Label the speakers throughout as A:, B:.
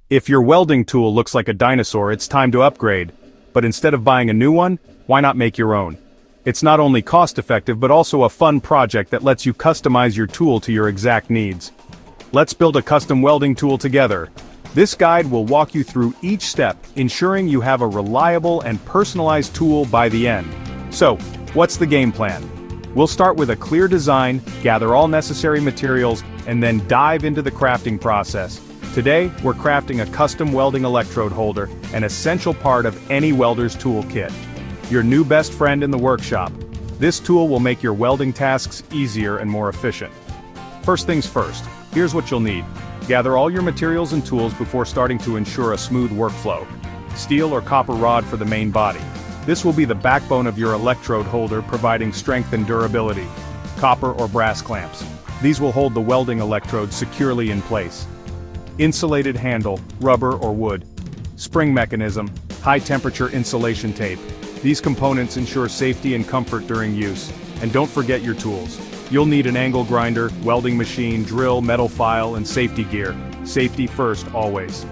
A: If your welding tool looks like a dinosaur, it's time to upgrade. But instead of buying a new one, why not make your own? It's not only cost-effective but also a fun project that lets you customize your tool to your exact needs. Let's build a custom welding tool together. This guide will walk you through each step, ensuring you have a reliable and personalized tool by the end. So, what's the game plan? We'll start with a clear design, gather all necessary materials, and then dive into the crafting process. Today, we're crafting a custom welding electrode holder, an essential part of any welder's toolkit. Your new best friend in the workshop. This tool will make your welding tasks easier and more efficient. First things first, here's what you'll need. Gather all your materials and tools before starting to ensure a smooth workflow. Steel or copper rod for the main body. This will be the backbone of your electrode holder, providing strength and durability. Copper or brass clamps. These will hold the welding electrode securely in place. Insulated handle, rubber or wood. Spring mechanism, high-temperature insulation tape. These components ensure safety and comfort during use. And don't forget your tools. You'll need an angle grinder, welding machine, drill, metal file, and safety gear. Safety first, always.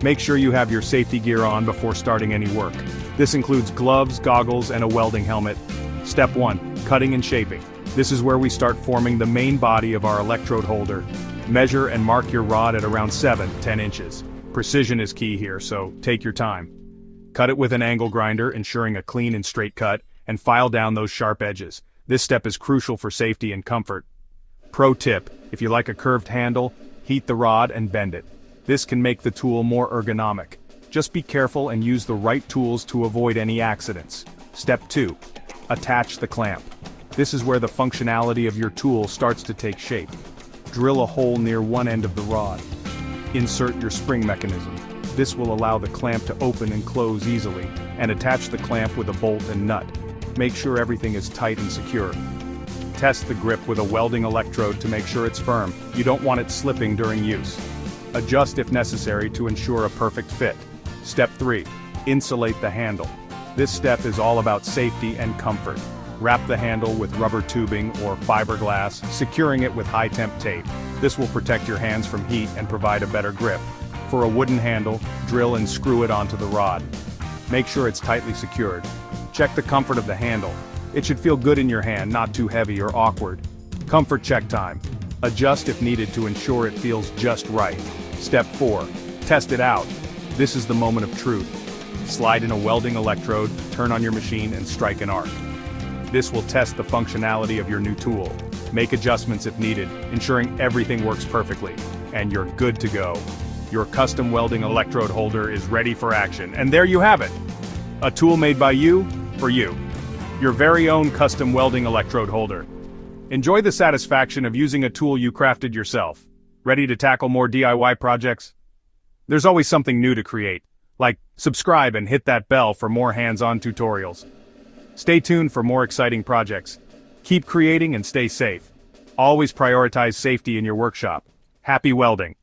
A: Make sure you have your safety gear on before starting any work. This includes gloves, goggles, and a welding helmet. Step 1. Cutting and shaping. This is where we start forming the main body of our electrode holder. Measure and mark your rod at around 7-10 inches. Precision is key here, so take your time. Cut it with an angle grinder, ensuring a clean and straight cut, and file down those sharp edges. This step is crucial for safety and comfort. Pro tip, if you like a curved handle, heat the rod and bend it. This can make the tool more ergonomic. Just be careful and use the right tools to avoid any accidents. Step 2. Attach the clamp. This is where the functionality of your tool starts to take shape. Drill a hole near one end of the rod. Insert your spring mechanism. This will allow the clamp to open and close easily, and attach the clamp with a bolt and nut. Make sure everything is tight and secure. Test the grip with a welding electrode to make sure it's firm. You don't want it slipping during use. Adjust if necessary to ensure a perfect fit. Step 3. Insulate the handle. This step is all about safety and comfort. Wrap the handle with rubber tubing or fiberglass, securing it with high-temp tape. This will protect your hands from heat and provide a better grip. For a wooden handle, drill and screw it onto the rod. Make sure it's tightly secured. Check the comfort of the handle. It should feel good in your hand, not too heavy or awkward. Comfort check time. Adjust if needed to ensure it feels just right. Step 4. Test it out. This is the moment of truth. Slide in a welding electrode, turn on your machine, and strike an arc. This will test the functionality of your new tool. Make adjustments if needed, ensuring everything works perfectly. And you're good to go. Your custom welding electrode holder is ready for action. And there you have it. A tool made by you, for you. Your very own custom welding electrode holder. Enjoy the satisfaction of using a tool you crafted yourself. Ready to tackle more DIY projects? There's always something new to create. Like, subscribe and hit that bell for more hands-on tutorials. Stay tuned for more exciting projects. Keep creating and stay safe. Always prioritize safety in your workshop. Happy welding!